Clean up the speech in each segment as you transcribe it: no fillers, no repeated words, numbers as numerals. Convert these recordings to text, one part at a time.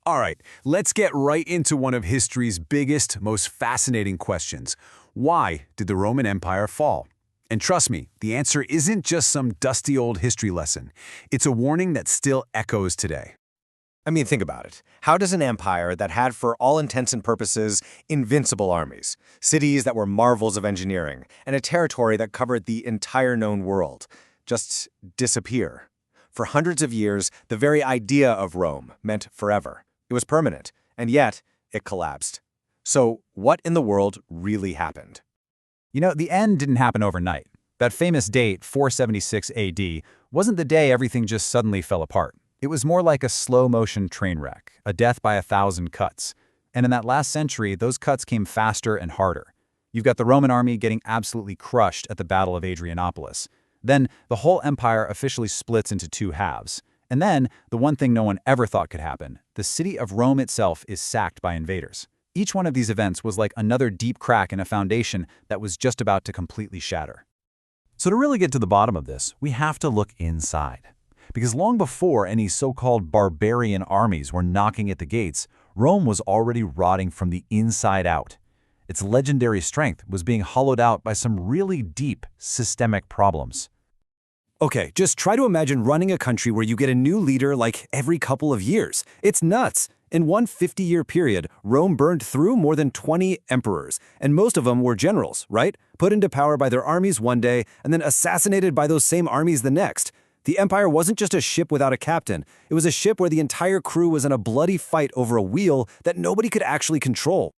All right, let's get right into one of history's biggest, most fascinating questions. Why did the Roman Empire fall? And trust me, the answer isn't just some dusty old history lesson. It's a warning that still echoes today. I mean, think about it. How does an empire that had, for all intents and purposes, invincible armies, cities that were marvels of engineering, and a territory that covered the entire known world, just disappear? For hundreds of years, the very idea of Rome meant forever. It was permanent, and yet it collapsed. So, what in the world really happened? The end didn't happen overnight. That famous date, 476 AD, wasn't the day everything just suddenly fell apart. It was more like a slow-motion train wreck, a death by 1,000 cuts. And in that last century, those cuts came faster and harder. You've got the Roman army getting absolutely crushed at the Battle of Adrianopolis. Then, the whole empire officially splits into two halves. And then, the one thing no one ever thought could happen, the city of Rome itself is sacked by invaders. Each one of these events was like another deep crack in a foundation that was just about to completely shatter. So to really get to the bottom of this, we have to look inside. Because long before any so-called barbarian armies were knocking at the gates, Rome was already rotting from the inside out. Its legendary strength was being hollowed out by some really deep systemic problems. Okay, just try to imagine running a country where you get a new leader like every couple of years. It's nuts. In one 50-year period, Rome burned through more than 20 emperors, and most of them were generals, right? Put into power by their armies one day and then assassinated by those same armies the next. The empire wasn't just a ship without a captain. It was a ship where the entire crew was in a bloody fight over a wheel that nobody could actually control.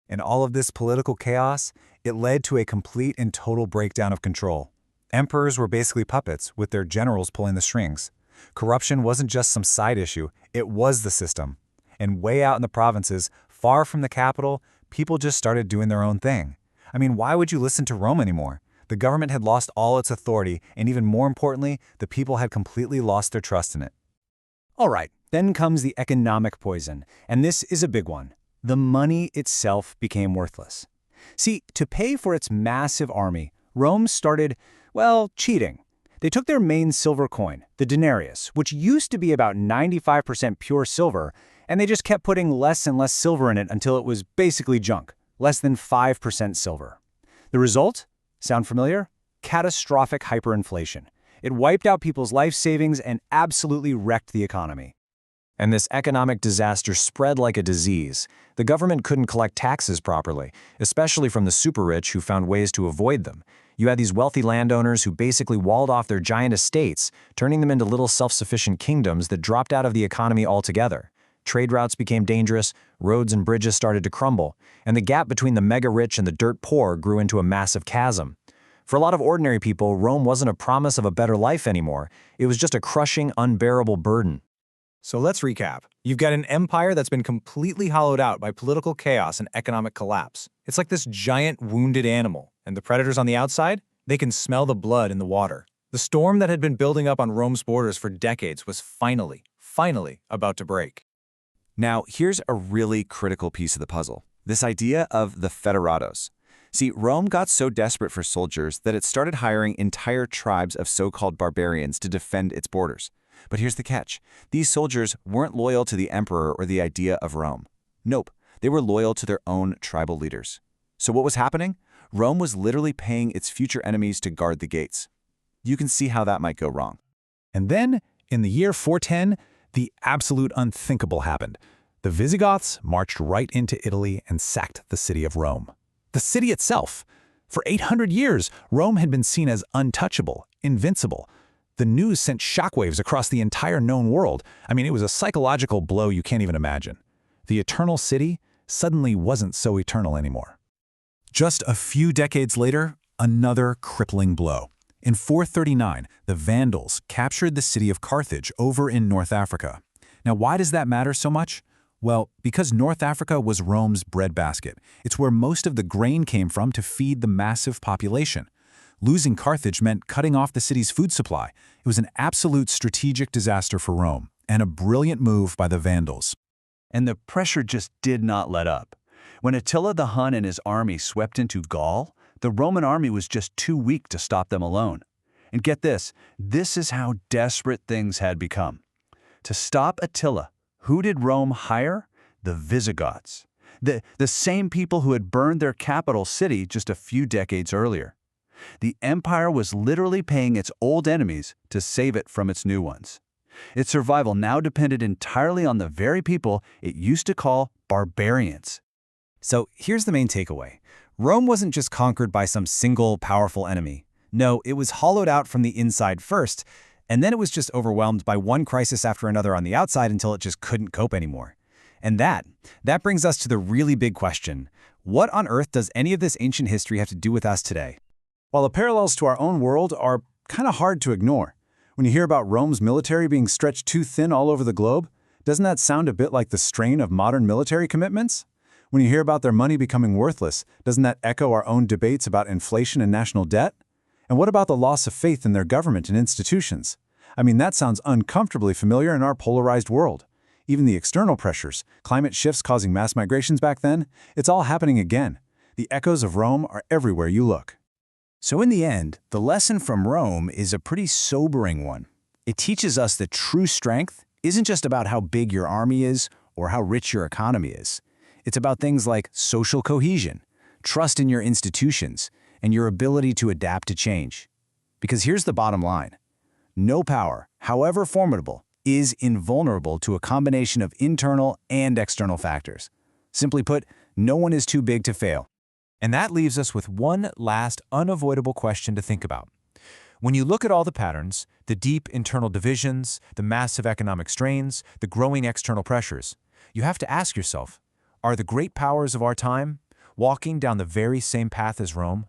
In all of this political chaos, it led to a complete and total breakdown of control. Emperors were basically puppets, with their generals pulling the strings. Corruption wasn't just some side issue, it was the system. And way out in the provinces, far from the capital, people just started doing their own thing. I mean, why would you listen to Rome anymore? The government had lost all its authority, and even more importantly, the people had completely lost their trust in it. All right, then comes the economic poison, and this is a big one. The money itself became worthless. See, to pay for its massive army, Rome started, cheating. They took their main silver coin, the denarius, which used to be about 95% pure silver, and they just kept putting less and less silver in it until it was basically junk, less than 5% silver. The result? Sound familiar? Catastrophic hyperinflation. It wiped out people's life savings and absolutely wrecked the economy. And this economic disaster spread like a disease. The government couldn't collect taxes properly, especially from the super-rich who found ways to avoid them. You had these wealthy landowners who basically walled off their giant estates, turning them into little self-sufficient kingdoms that dropped out of the economy altogether. Trade routes became dangerous, roads and bridges started to crumble, and the gap between the mega-rich and the dirt-poor grew into a massive chasm. For a lot of ordinary people, Rome wasn't a promise of a better life anymore. It was just a crushing, unbearable burden. So let's recap. You've got an empire that's been completely hollowed out by political chaos and economic collapse. It's like this giant wounded animal, and the predators on the outside, they can smell the blood in the water. The storm that had been building up on Rome's borders for decades was finally about to break. Now, here's a really critical piece of the puzzle, this idea of the federados. See, Rome got so desperate for soldiers that it started hiring entire tribes of so-called barbarians to defend its borders. But here's the catch. These soldiers weren't loyal to the emperor or the idea of Rome. Nope, they were loyal to their own tribal leaders. So what was happening? Rome was literally paying its future enemies to guard the gates. You can see how that might go wrong. And then, in the year 410, the absolute unthinkable happened. The Visigoths marched right into Italy and sacked the city of Rome. The city itself. For 800 years, Rome had been seen as untouchable, invincible. The news sent shockwaves across the entire known world. I mean, it was a psychological blow you can't even imagine. The eternal city suddenly wasn't so eternal anymore. Just a few decades later, another crippling blow. In 439, the Vandals captured the city of Carthage over in North Africa. Now, why does that matter so much? Well, because North Africa was Rome's breadbasket. It's where most of the grain came from to feed the massive population. Losing Carthage meant cutting off the city's food supply. It was an absolute strategic disaster for Rome, and a brilliant move by the Vandals. And the pressure just did not let up. When Attila the Hun and his army swept into Gaul, the Roman army was just too weak to stop them alone. And get this is how desperate things had become. To stop Attila, Who did Rome hire? The Visigoths. The same people who had burned their capital city just a few decades earlier. The empire was literally paying its old enemies to save it from its new ones. Its survival now depended entirely on the very people it used to call barbarians. So here's the main takeaway. Rome wasn't just conquered by some single powerful enemy. No, it was hollowed out from the inside first, and then it was just overwhelmed by one crisis after another on the outside until it just couldn't cope anymore. And that brings us to the really big question. What on earth does any of this ancient history have to do with us today? While the parallels to our own world are kind of hard to ignore. When you hear about Rome's military being stretched too thin all over the globe, doesn't that sound a bit like the strain of modern military commitments? When you hear about their money becoming worthless, doesn't that echo our own debates about inflation and national debt? And what about the loss of faith in their government and institutions? I mean, that sounds uncomfortably familiar in our polarized world. Even the external pressures, climate shifts causing mass migrations back then, it's all happening again. The echoes of Rome are everywhere you look. So in the end, the lesson from Rome is a pretty sobering one. It teaches us that true strength isn't just about how big your army is or how rich your economy is. It's about things like social cohesion, trust in your institutions, and your ability to adapt to change. Because here's the bottom line. No power, however formidable, is invulnerable to a combination of internal and external factors. Simply put, no one is too big to fail. And that leaves us with one last unavoidable question to think about. When you look at all the patterns, the deep internal divisions, the massive economic strains, the growing external pressures, you have to ask yourself, are the great powers of our time walking down the very same path as Rome?